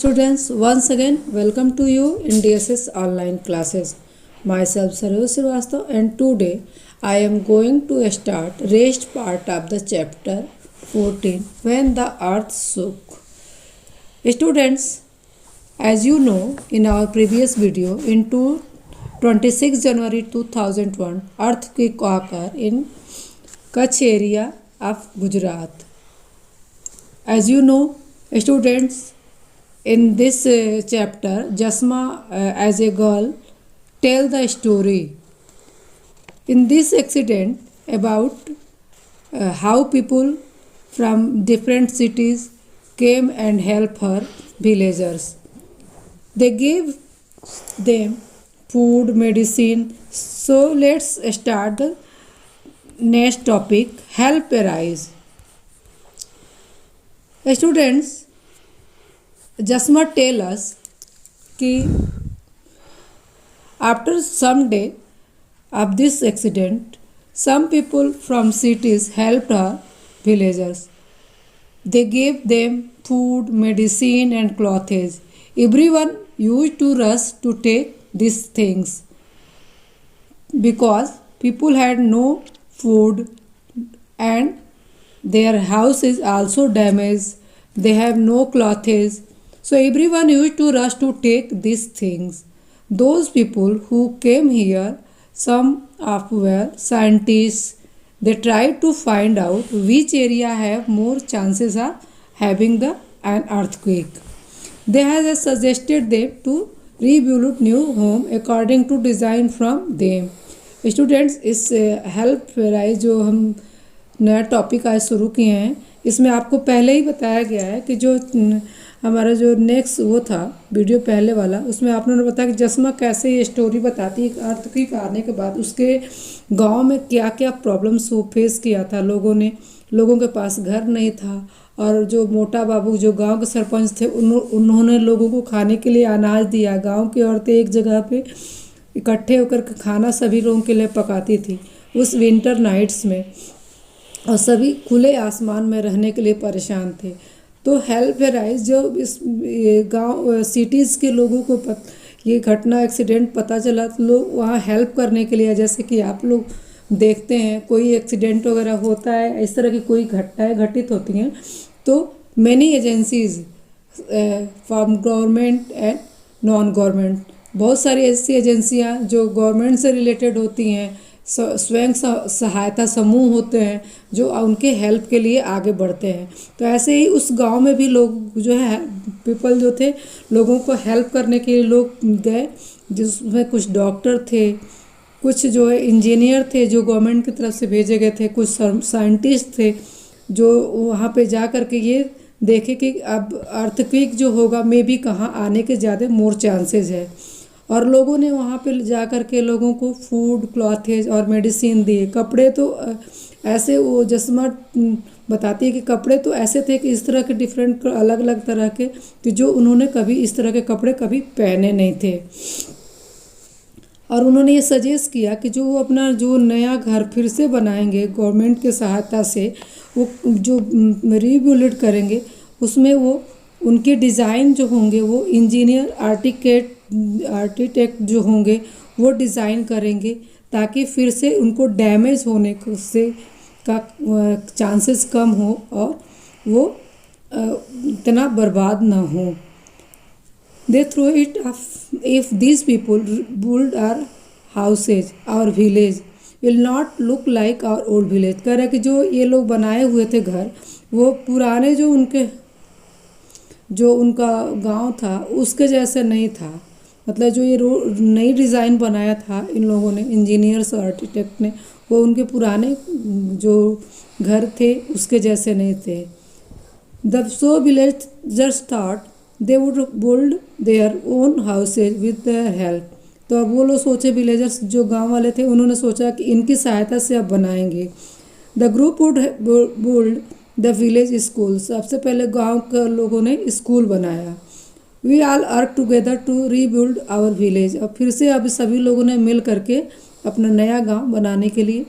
Students, once again, welcome to you in DSS online classes. Myself Saroj Srivastava and today I am going to start rest part of the chapter 14 when the earth shook. Students, as you know in our previous video, in 26 January 2001, earthquake occurred in Kutch area of Gujarat. As you know, students, in this chapter, Jasma as a girl tell the story in this accident about how people from different cities came and helped her villagers. They gave them food, medicine. So let's start the next topic, help arise. Students, Jasma tell us कि after some day of this accident, some people from cities helped her villagers. They gave them food, medicine and clothes. Everyone used to rush to take these things because people had no food and their house is also damaged. They have no clothes. So everyone used to rush to take these things. Those people who came here, some of were scientists. They tried to find out which area have more chances of having an earthquake. They have suggested them to rebuild new home according to design from them. Students, इस help rise जो हम नया topic आज शुरू किए हैं, इसमें आपको पहले ही बताया गया है कि जो हमारा जो नेक्स्ट वो था वीडियो पहले वाला, उसमें आप लोगों ने बताया कि जस्मा कैसे ये स्टोरी बताती है अर्थक्वेक आने के बाद उसके गांव में क्या क्या प्रॉब्लम्स वो फेस किया था लोगों के पास घर नहीं था और जो मोटा बाबू जो गांव के सरपंच थे उन्होंने लोगों को खाने के लिए अनाज दिया। गांव की औरतें एक जगह पे इकट्ठे होकर खाना सभी लोगों के लिए पकाती थी उस विंटर नाइट्स में, और सभी खुले आसमान में रहने के लिए परेशान थे। तो हेल्प राइज जो इस गांव सिटीज़ के लोगों को ये घटना एक्सीडेंट पता चला तो लोग वहाँ हेल्प करने के लिए, जैसे कि आप लोग देखते हैं कोई एक्सीडेंट वगैरह होता है, इस तरह की कोई घटनाएं घटित होती हैं तो many agencies from government and non government, बहुत सारी ऐसी एजेंसियां जो गवर्नमेंट से रिलेटेड होती हैं, स्वयं सहायता समूह होते हैं जो उनके हेल्प के लिए आगे बढ़ते हैं। तो ऐसे ही उस गांव में भी लोग जो है पीपल जो थे लोगों को हेल्प करने के लिए लोग गए, जिसमें कुछ डॉक्टर थे, कुछ जो है इंजीनियर थे जो गवर्नमेंट की तरफ से भेजे गए थे, कुछ साइंटिस्ट थे जो वहाँ पे जा कर के ये देखे कि अब अर्थक्वेक जो होगा मे भी कहाँ आने के ज़्यादा मोर चांसेस है। और लोगों ने वहाँ पे जा कर के लोगों को फूड, क्लॉथेज और मेडिसिन दिए। कपड़े तो ऐसे वो जस्मा बताती है कि कपड़े तो ऐसे थे कि इस तरह के डिफरेंट अलग अलग तरह के कि जो उन्होंने कभी इस तरह के कपड़े कभी पहने नहीं थे। और उन्होंने ये सजेस्ट किया कि जो वो अपना जो नया घर फिर से बनाएंगे गवर्नमेंट की सहायता से, वो जो रीबिल्ड करेंगे उसमें वो उनके डिज़ाइन जो होंगे वो इंजीनियर आर्किटेक्ट जो होंगे वो डिज़ाइन करेंगे ताकि फिर से उनको डैमेज होने से का चांसेस कम हो और वो इतना बर्बाद ना हो। They through it if this people build our houses our village will not look like our old village. कह रहा है कि जो ये लोग बनाए हुए थे घर वो पुराने जो उनका गांव था उसके जैसे नहीं था, मतलब जो ये नई डिज़ाइन बनाया था इन लोगों ने, इंजीनियर्स और आर्किटेक्ट ने, वो उनके पुराने जो घर थे उसके जैसे नहीं थे। The so villagers thought they would build their own houses with their help. तो अब वो लोग सोचे, विलेजर्स जो गांव वाले थे उन्होंने सोचा कि इनकी सहायता से अब बनाएंगे। The group would build the village school. सबसे पहले गांव के लोगों ने स्कूल बनाया। We all work together to rebuild our village. अब फिर से अब सभी लोगों ने मिल करके अपना नया गांव बनाने के लिए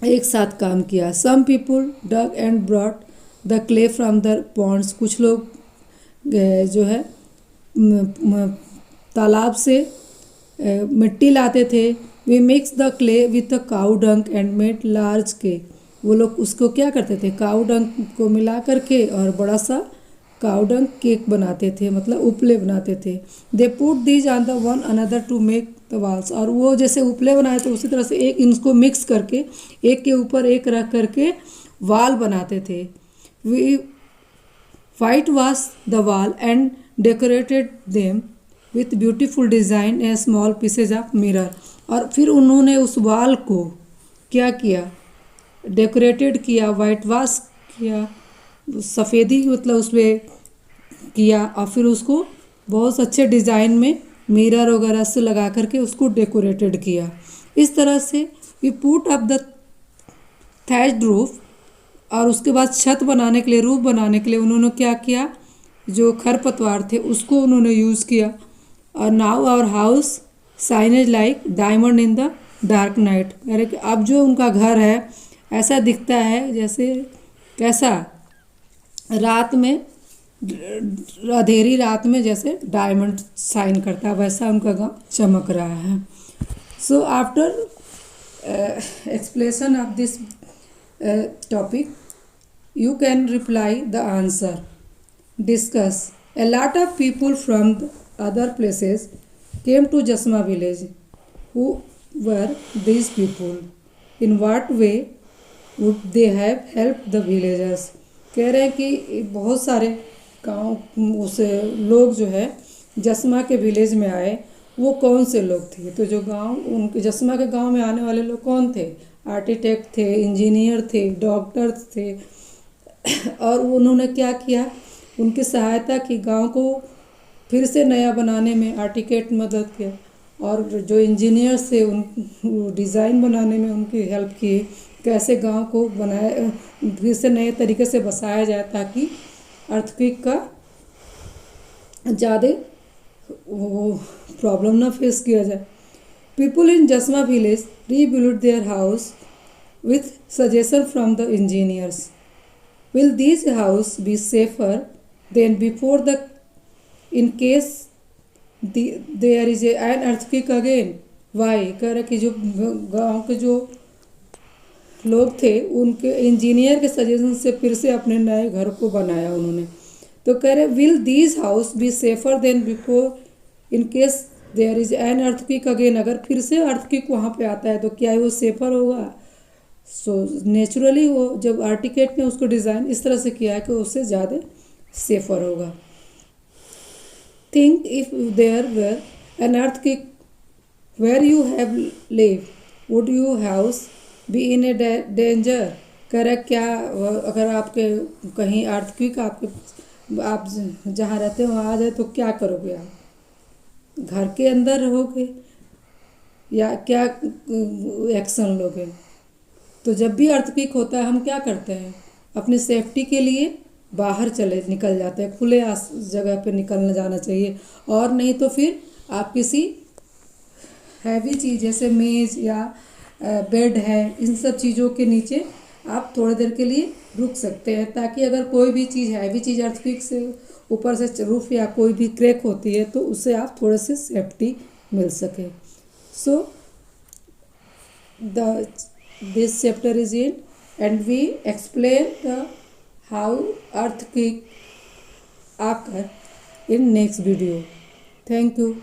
एक साथ काम किया। Some people dug and brought the clay from the ponds. कुछ लोग जो है तालाब से मिट्टी लाते थे। We mix the clay with the cow dung and made large cake. वो लोग उसको क्या करते थे, काऊ डंक को मिला करके और बड़ा सा काऊ डंक केक बनाते थे, मतलब उपले बनाते थे। They put these on the one another to make the walls. और वो जैसे उपले बनाए थे उसी तरह से एक इनको मिक्स करके एक के ऊपर एक रख करके वाल बनाते थे। वी वाइट वॉश द वाल and decorated them with beautiful design A small pieces of mirror. और फिर उन्होंने उस वाल को क्या किया, डेकोरेटेड किया, वाइट वॉश किया, सफ़ेदी मतलब उसमें किया, और फिर उसको बहुत अच्छे डिज़ाइन में मिरर वगैरह से लगा करके उसको डेकोरेटेड किया। इस तरह से we put up the thatched roof. और उसके बाद छत बनाने के लिए, रूफ बनाने के लिए उन्होंने क्या किया, जो खरपतवार थे उसको उन्होंने यूज़ किया। और now our house shines like diamond in the dark night. कह रहे कि अब जो उनका घर है ऐसा दिखता है जैसे, कैसा, रात में, अंधेरी रात में जैसे डायमंड शाइन करता है वैसा उनका गांव चमक रहा है। So after explanation of this topic you can reply the answer. Discuss. A lot of people from the other places came to Jasma village. Who were these people? In what way would they have helped the villagers? कह रहे हैं कि बहुत सारे गाँव उसे लोग जो है जस्मा के विलेज में आए, वो कौन से लोग थे। तो जो गांव उनके जस्मा के गांव में आने वाले लोग कौन थे, आर्किटेक्ट थे, इंजीनियर थे, डॉक्टर थे। और उन्होंने क्या किया, उनकी सहायता की, गांव को फिर से नया बनाने में आर्किटेक्ट मदद किया, और जो इंजीनियर्स थे उन डिज़ाइन बनाने में उनकी हेल्प की, कैसे गांव को बनाया फिर से नए तरीके से बसाया जाए ताकि अर्थक्वेक का ज़्यादा वो प्रॉब्लम ना फेस किया जाए। People in Jasma village rebuild their house with suggestion from the engineers. Will these house be safer than before the in case there is an earthquake again? Why? कह रहे कि जो गांव के जो लोग थे उनके इंजीनियर के सजेशन से फिर से अपने नए घर को बनाया उन्होंने। तो कह रहे will these house be safer than before in case there is an earthquake again? अगर फिर से अर्थक्वेक वहाँ पे आता है तो क्या वो सेफर होगा। सो नेचुरली वो जब आर्किटेक्ट ने उसको डिज़ाइन इस तरह से किया है कि उससे ज़्यादा सेफर होगा। Think if there were an earthquake where you have live would you house be in a danger. कह क्या अगर आपके कहीं अर्थक्वेक आप जहाँ रहते हो वहाँ आ जाए तो क्या करोगे, आप घर के अंदर रहोगे या क्या एक्शन लोगे। तो जब भी अर्थक्वेक होता है हम क्या करते हैं, अपनी सेफ्टी के लिए बाहर निकल जाते हैं, खुले जगह पे निकलना जाना चाहिए। और नहीं तो फिर आप किसी हैवी चीज़ जैसे मेज़ या बेड है, इन सब चीज़ों के नीचे आप थोड़ी देर के लिए रुक सकते हैं, ताकि अगर कोई भी चीज़ हैवी चीज़ अर्थक्वेक से ऊपर से रूफ या कोई भी क्रैक होती है तो उससे आप थोड़े से सेफ्टी मिल सके। सो this chapter is in and we explain the how earthquake occur in next video. Thank you.